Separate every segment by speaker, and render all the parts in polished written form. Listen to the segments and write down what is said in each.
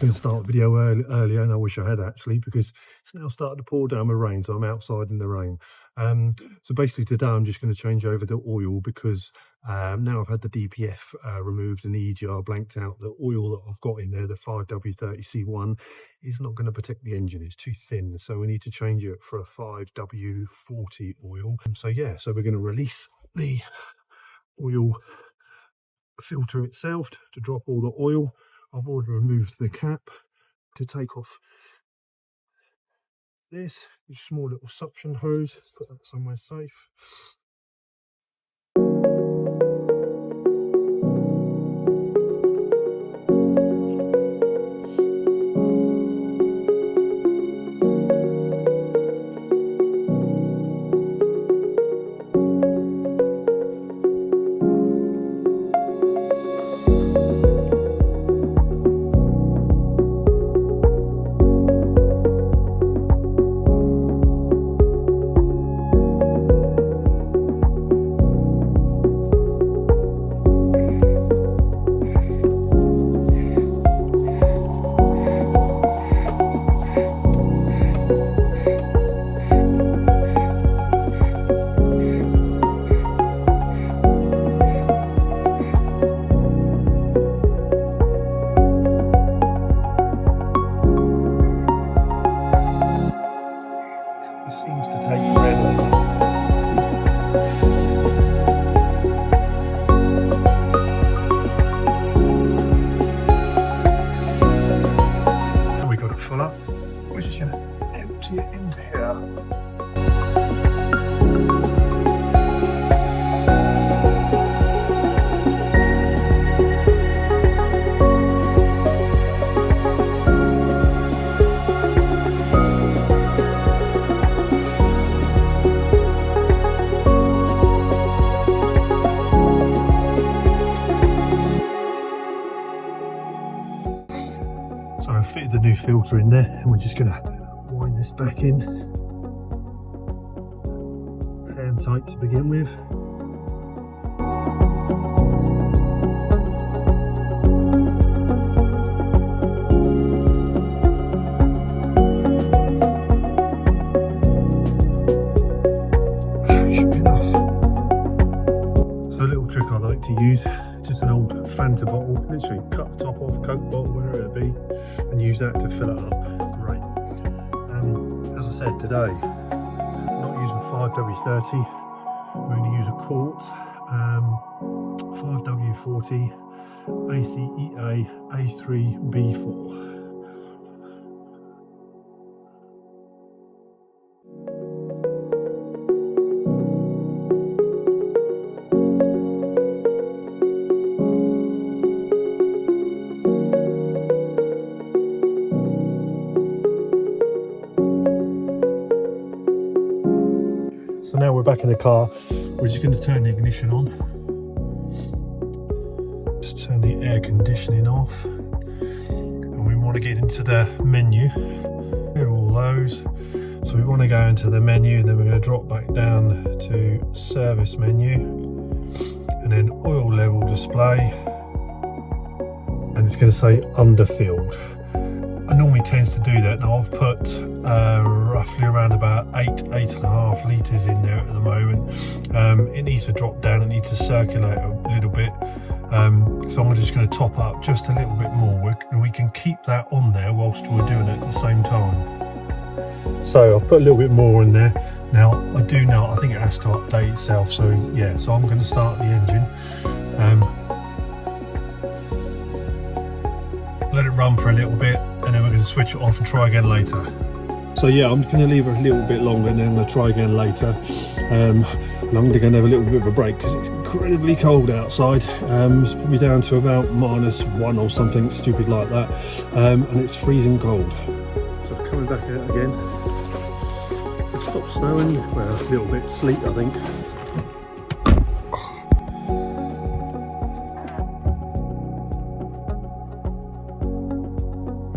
Speaker 1: going to start the video earlier, and I wish I had actually, because it's now started to pour down with rain, so I'm outside in the rain. So basically today I'm just going to change over the oil, because now I've had the DPF removed and the EGR blanked out. The oil that I've got in there, the 5W30C1, is not going to protect the engine. It's too thin, so we need to change it for a 5W40 oil. So yeah, so we're going to release the oil filter itself to drop all the oil. I've already removed the cap to take off this small little suction hose, put that somewhere safe. Full up. We're just going to empty it into here. So I fitted the new filter in there, and we're just going to wind this back in hand tight to begin with. Should be enough. So a little trick I like to use, just an old Fanta bottle, literally cut the top off, Coke bottle, wherever it be, and use that to fill it up. Great. As I said today, I'm not using 5W30, we're going to use a quartz 5W40 ACEA A3B4. So now we're back in the car, we're just going to turn the ignition on. Just turn the air conditioning off. And we want to get into the menu. Here are all those. So we want to go into the menu, and then we're going to drop back down to service menu. And then oil level display. And it's going to say underfilled. I normally tends to do that. Now I've put roughly around about 8.5 litres in there at the moment. It needs to drop down, it needs to circulate a little bit. So I'm just going to top up just a little bit more, and we can keep that on there whilst we're doing it at the same time. So I've put a little bit more in there. Now I do know, I think it has to update itself, so yeah, so I'm going to start the engine. Let it run for a little bit, and then we're going to switch it off and try again later. So yeah, I'm just going to leave it a little bit longer, and then I'm going to try again later. And I'm going to have a little bit of a break because it's incredibly cold outside. It's probably down to about -1 or something stupid like that, and it's freezing cold. So coming back out again. It stopped snowing, well, a little bit sleet I think.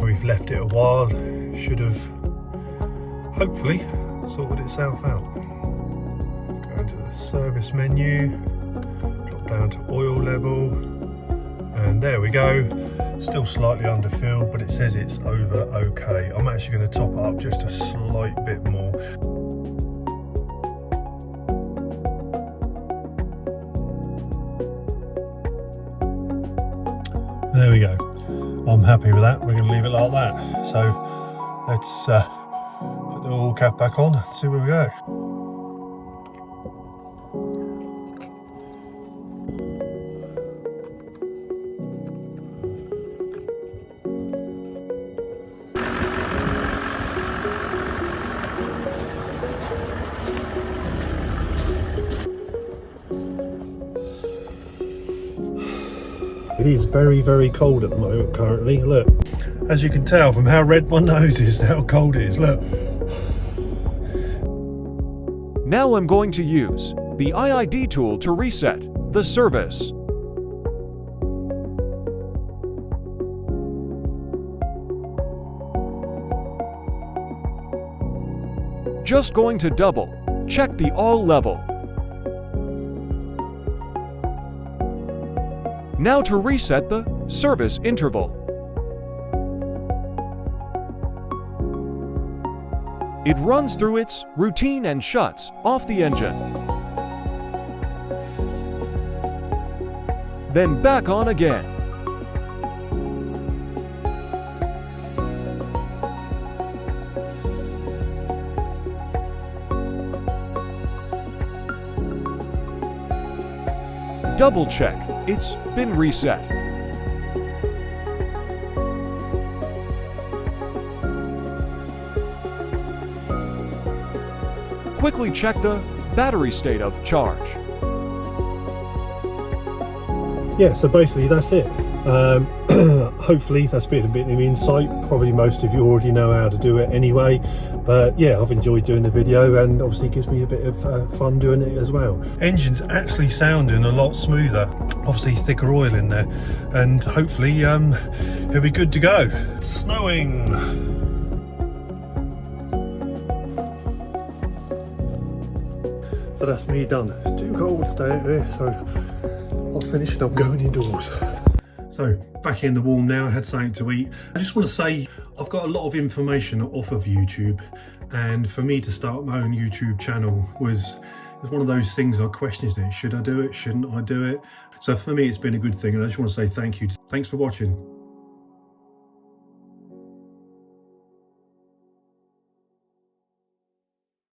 Speaker 1: We've left it a while, should have hopefully sorted itself out. Let's go into the service menu, drop down to oil level, And there we go, still slightly underfilled, but it says it's over okay. I'm actually going to top it up just a slight bit more. There we go. I'm happy with that. We're going to leave it like that. So let's put the oil cap back on and see where we go. It is very, very cold at the moment currently. Look, as you can tell from how red my nose is, how cold it is. Look.
Speaker 2: Now I'm going to use the IID tool to reset the service. Just going to double check the oil level. Now to reset the service interval. It runs through its routine and shuts off the engine. Then back on again. Double check it's been reset. Quickly check the battery state of charge.
Speaker 1: Yeah, so basically that's it. Hopefully that's been a bit of insight. Probably most of you already know how to do it anyway, but yeah, I've enjoyed doing the video, and obviously it gives me a bit of fun doing it as well. Engine's actually sounding a lot smoother, obviously thicker oil in there, and hopefully it'll be good to go. It's snowing. So that's me done. It's too cold to stay out there, so I'll finish and I'm going indoors. So back in the warm now, I had something to eat. I just want to say I've got a lot of information off of YouTube, and for me to start my own YouTube channel was one of those things I questioned it. Should I do it? Shouldn't I do it? So for me it's been a good thing, and I just want to say thank you. Thanks for watching.